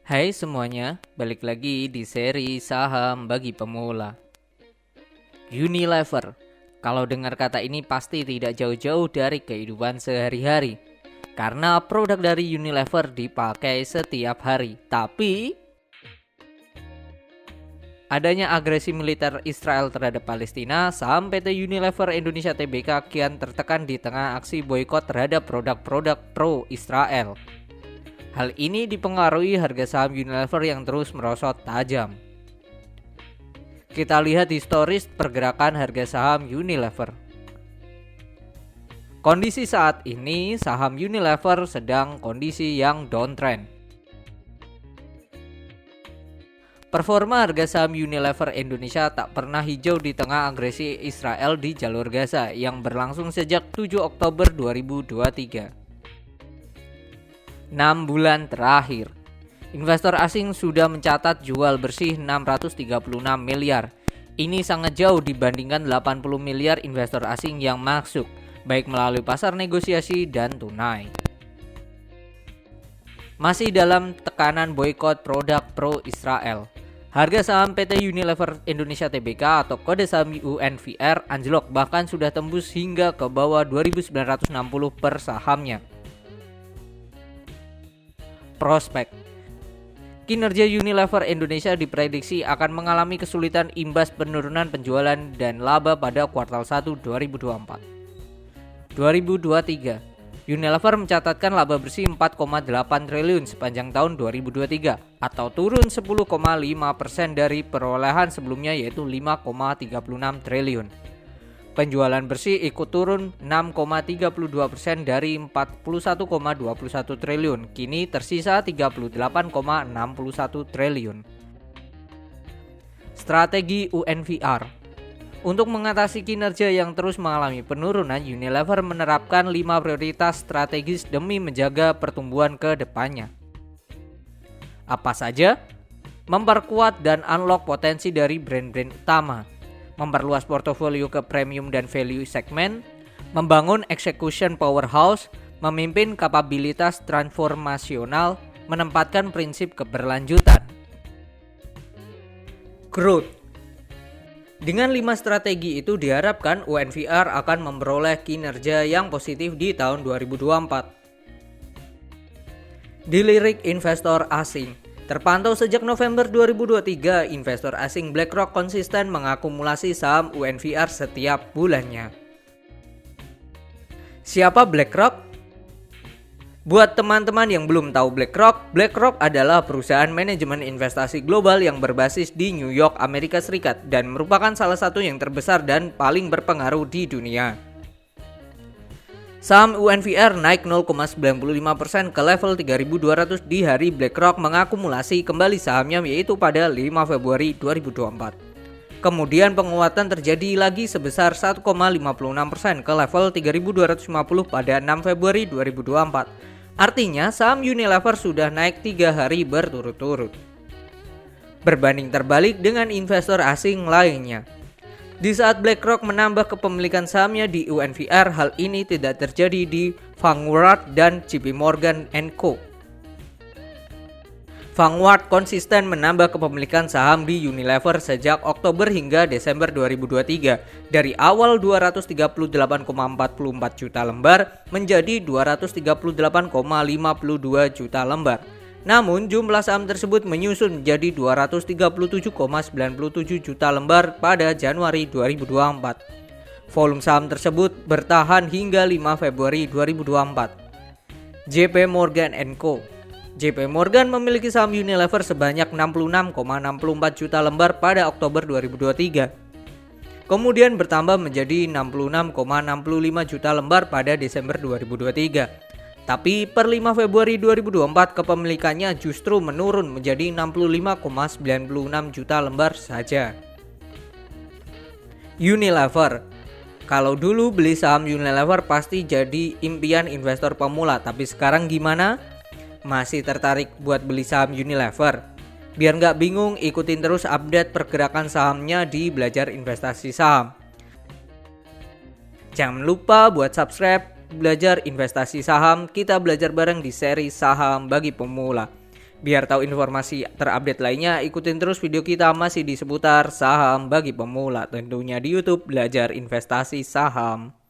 Hai semuanya, balik lagi di seri saham bagi pemula. Unilever, kalau dengar kata ini pasti tidak jauh-jauh dari kehidupan sehari-hari. Karena produk dari Unilever dipakai setiap hari. Tapi adanya agresi militer Israel terhadap Palestina, saham PT Unilever Indonesia Tbk kian tertekan di tengah aksi boikot terhadap produk-produk pro-Israel. Hal ini dipengaruhi harga saham Unilever yang terus merosot tajam. Kita lihat historis pergerakan harga saham Unilever. Kondisi saat ini saham Unilever sedang kondisi yang downtrend. Performa harga saham Unilever Indonesia tak pernah hijau di tengah agresi Israel di jalur Gaza yang berlangsung sejak 7 Oktober 2023. 6 bulan terakhir, investor asing sudah mencatat jual bersih 636 miliar. Ini sangat jauh dibandingkan 80 miliar investor asing yang masuk, baik melalui pasar negosiasi dan tunai. Masih dalam tekanan boikot produk pro-Israel, harga saham PT Unilever Indonesia Tbk atau kode saham UNVR anjlok bahkan sudah tembus hingga ke bawah 2.960 per sahamnya. Prospek kinerja Unilever Indonesia diprediksi akan mengalami kesulitan imbas penurunan penjualan dan laba pada kuartal 1 2024. 2023, Unilever mencatatkan laba bersih 4,8 triliun sepanjang tahun 2023 atau turun 10,5% dari perolehan sebelumnya yaitu 5,36 triliun. Penjualan bersih ikut turun 6,32% dari 41,21 triliun, kini tersisa 38,61 triliun. Strategi UNVR. Untuk mengatasi kinerja yang terus mengalami penurunan, Unilever menerapkan 5 prioritas strategis demi menjaga pertumbuhan ke depannya. Apa saja? Memperkuat dan unlock potensi dari brand-brand utama, memperluas portofolio ke premium dan value segmen, membangun execution powerhouse, memimpin kapabilitas transformasional, menempatkan prinsip keberlanjutan. Growth. Dengan 5 strategi itu diharapkan UNVR akan memperoleh kinerja yang positif di tahun 2024. Dilirik investor asing. Terpantau sejak November 2023, investor asing BlackRock konsisten mengakumulasi saham UNVR setiap bulannya. Siapa BlackRock? Buat teman-teman yang belum tahu BlackRock adalah perusahaan manajemen investasi global yang berbasis di New York, Amerika Serikat dan merupakan salah satu yang terbesar dan paling berpengaruh di dunia. Saham UNVR naik 0,95% ke level 3.200 di hari BlackRock mengakumulasi kembali sahamnya yaitu pada 5 Februari 2024. Kemudian penguatan terjadi lagi sebesar 1,56% ke level 3.250 pada 6 Februari 2024. Artinya saham Unilever sudah naik 3 hari berturut-turut. Berbanding terbalik dengan investor asing lainnya. Di saat BlackRock menambah kepemilikan sahamnya di UNVR, hal ini tidak terjadi di Vanguard dan JP Morgan & Co. Vanguard konsisten menambah kepemilikan saham di Unilever sejak Oktober hingga Desember 2023 dari awal 238,44 juta lembar menjadi 238,52 juta lembar. Namun jumlah saham tersebut menyusut menjadi 237,97 juta lembar pada Januari 2024. Volume saham tersebut bertahan hingga 5 Februari 2024. JP Morgan & Co. JP Morgan memiliki saham Unilever sebanyak 66,64 juta lembar pada Oktober 2023. Kemudian bertambah menjadi 66,65 juta lembar pada Desember 2023. Tapi per 5 Februari 2024 kepemilikannya justru menurun menjadi 65,96 juta lembar saja. Unilever. Kalau dulu beli saham Unilever pasti jadi impian investor pemula, tapi sekarang gimana? Masih tertarik buat beli saham Unilever? Biar nggak bingung, ikutin terus update pergerakan sahamnya di Belajar Investasi Saham. Jangan lupa buat subscribe Belajar Investasi Saham, kita belajar bareng di seri saham bagi pemula. Biar tahu informasi terupdate lainnya, ikutin terus video kita masih di seputar saham bagi pemula tentunya di YouTube Belajar Investasi Saham.